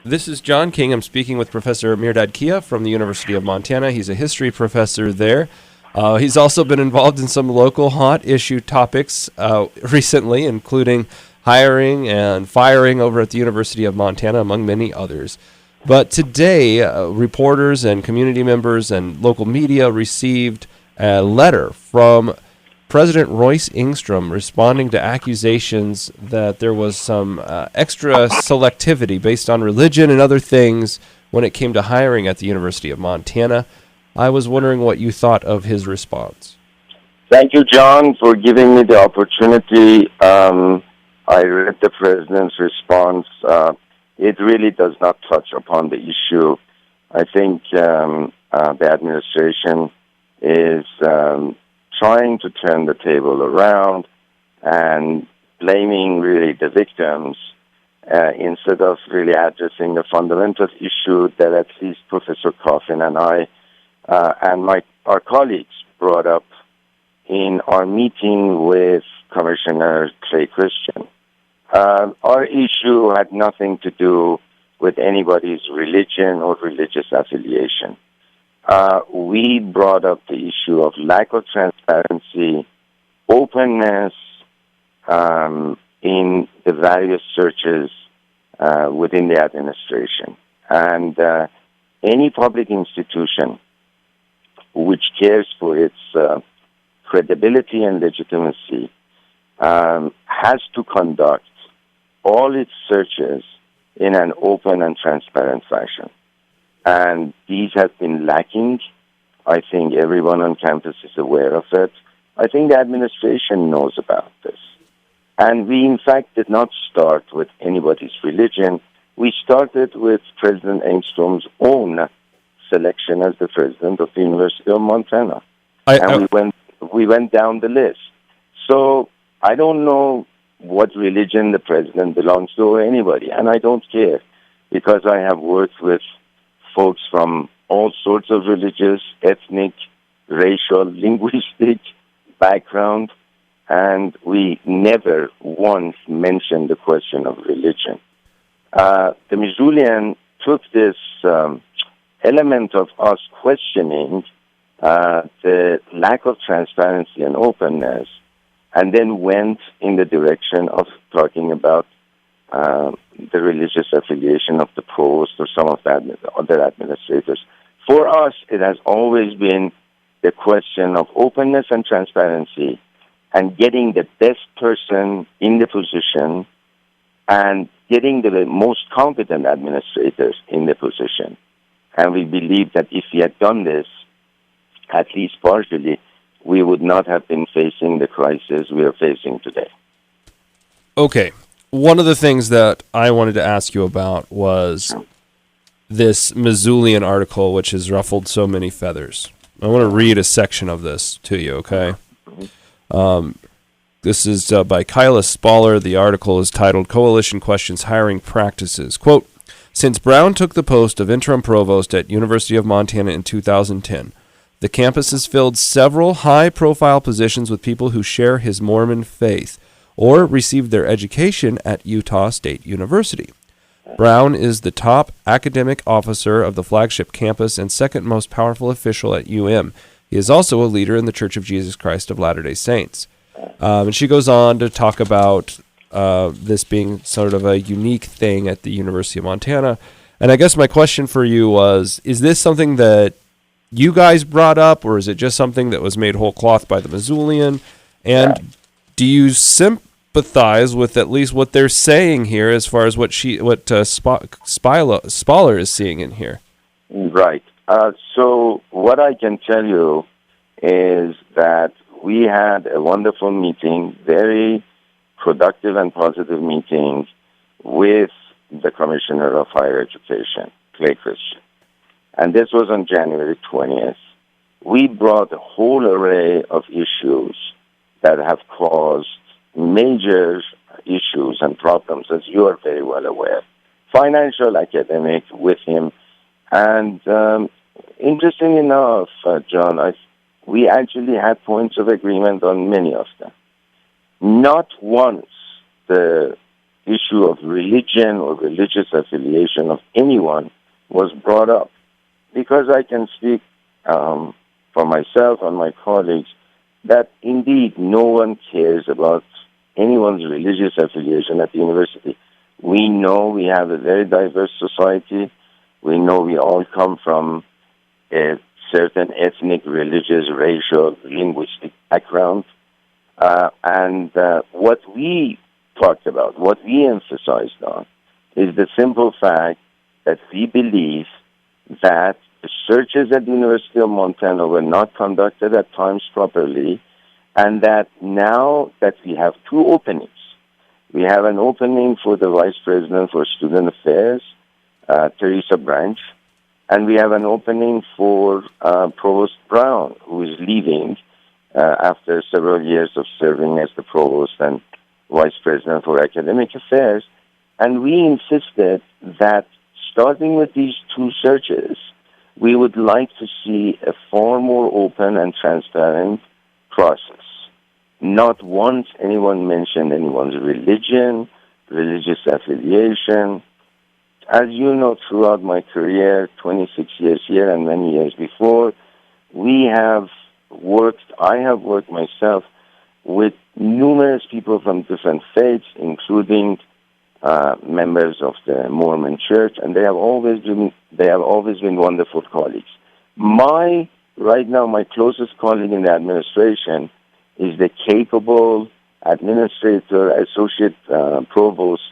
This is John King. I'm speaking with Professor Mehrdad from the University of Montana. He's a history professor there. He's also been involved in some local hot issue topics recently, including hiring and firing over at the University of Montana, among many others. But today, reporters and community members and local media received a letter from President Royce Ingstrom responding to accusations that there was some extra selectivity based on religion and other things when it came to hiring at the University of Montana. I was wondering what you thought of his response. Thank you, John, for giving me the opportunity. I read the president's response. It really does not touch upon the issue. I think the administration is trying to turn the table around and blaming really the victims instead of really addressing the fundamental issue that at least Professor Coffin and I and our colleagues brought up in our meeting with Commissioner Clay Christian. Our issue had nothing to do with anybody's religion or religious affiliation. We brought up the issue of lack of transparency, openness in the various searches within the administration. And any public institution which cares for its credibility and legitimacy has to conduct all its searches in an open and transparent fashion. And these have been lacking. I think everyone on campus is aware of it. I think the administration knows about this. And we, in fact, did not start with anybody's religion. We started with President Engstrom's own selection as the president of the University of Montana. We went down the list. So I don't know what religion the president belongs to or anybody, and I don't care because I have worked with folks from all sorts of religious, ethnic, racial, linguistic background, and we never once mentioned the question of religion. The Missoulian took this element of us questioning the lack of transparency and openness, and then went in the direction of talking about the religious affiliation of the provost or some of the other administrators. For us, it has always been the question of openness and transparency and getting the best person in the position and getting the most competent administrators in the position. And we believe that if we had done this, at least partially, we would not have been facing the crisis we are facing today. Okay. One of the things that I wanted to ask you about was this Missoulian article, which has ruffled so many feathers. I want to read a section of this to you, okay? This is by Kyla Spaller. The article is titled, Coalition Questions Hiring Practices. Quote, since Brown took the post of interim provost at University of Montana in 2010, the campus has filled several high-profile positions with people who share his Mormon faith or received their education at Utah State University. Brown is the top academic officer of the flagship campus and second most powerful official at UM. He is also a leader in the Church of Jesus Christ of Latter-day Saints. And she goes on to talk about this being sort of a unique thing at the University of Montana. And I guess my question for you was, is this something that you guys brought up, or is it just something that was made whole cloth by the Missoulian? And do you sympathize with at least what they're saying here as far as what Spaller is seeing in here? Right. So what I can tell you is that we had a wonderful meeting, very productive and positive meeting with the Commissioner of Higher Education, Clay Christian. And this was on January 20th. We brought a whole array of issues that have caused major issues and problems, as you are very well aware. Financial, academic, with him. And interesting enough, John, we actually had points of agreement on many of them. Not once the issue of religion or religious affiliation of anyone was brought up. Because I can speak for myself and my colleagues that indeed no one cares about anyone's religious affiliation at the university. We know we have a very diverse society. We know we all come from a certain ethnic, religious, racial, linguistic background. And what we talked about, what we emphasized on, is the simple fact that we believe that the searches at the University of Montana were not conducted at times properly, and that now that we have two openings, we have an opening for the Vice President for Student Affairs, Teresa Branch, and we have an opening for Provost Brown, who is leaving after several years of serving as the Provost and Vice President for Academic Affairs. And we insisted that starting with these two searches, we would like to see a far more open and transparent process. Not once anyone mentioned anyone's religion, religious affiliation. As you know, throughout my career, 26 years here and many years before, I have worked myself with numerous people from different faiths, including members of the Mormon Church, and they have always been wonderful colleagues. Right now, my closest colleague in the administration is the capable administrator, associate provost,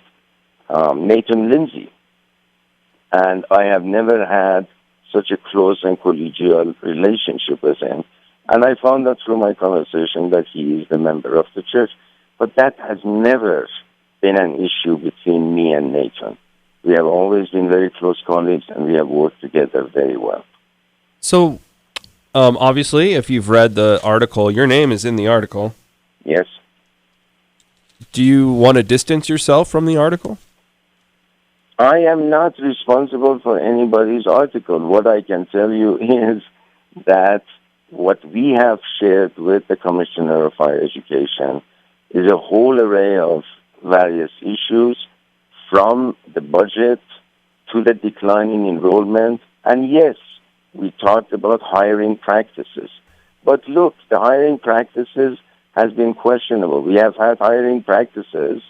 Nathan Lindsay. And I have never had such a close and collegial relationship with him. And I found out through my conversation that he is a member of the church. But that has never been an issue between me and Nathan. We have always been very close colleagues, and we have worked together very well. So, obviously, if you've read the article, your name is in the article. Yes. Do you want to distance yourself from the article? I am not responsible for anybody's article. What I can tell you is that what we have shared with the Commissioner of Higher Education is a whole array of various issues, from the budget to the declining enrollment. And yes, we talked about hiring practices. But look, the hiring practices has been questionable. We have had hiring practices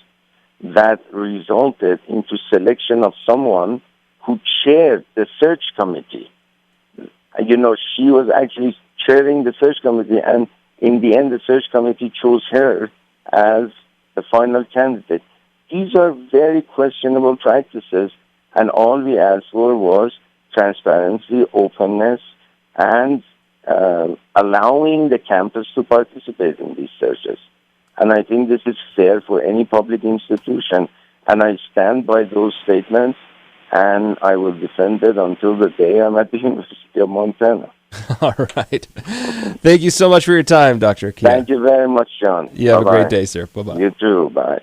that resulted into selection of someone who chaired the search committee. You know, she was actually chairing the search committee, and in the end, the search committee chose her as the final candidate. These are very questionable practices, and all we asked for was transparency, openness, and allowing the campus to participate in these searches. And I think this is fair for any public institution. And I stand by those statements, and I will defend it until the day I'm at the University of Montana. All right. Thank you so much for your time, Dr. Akia. Thank you very much, John. You have a great day, sir. Bye-bye. You too. Bye.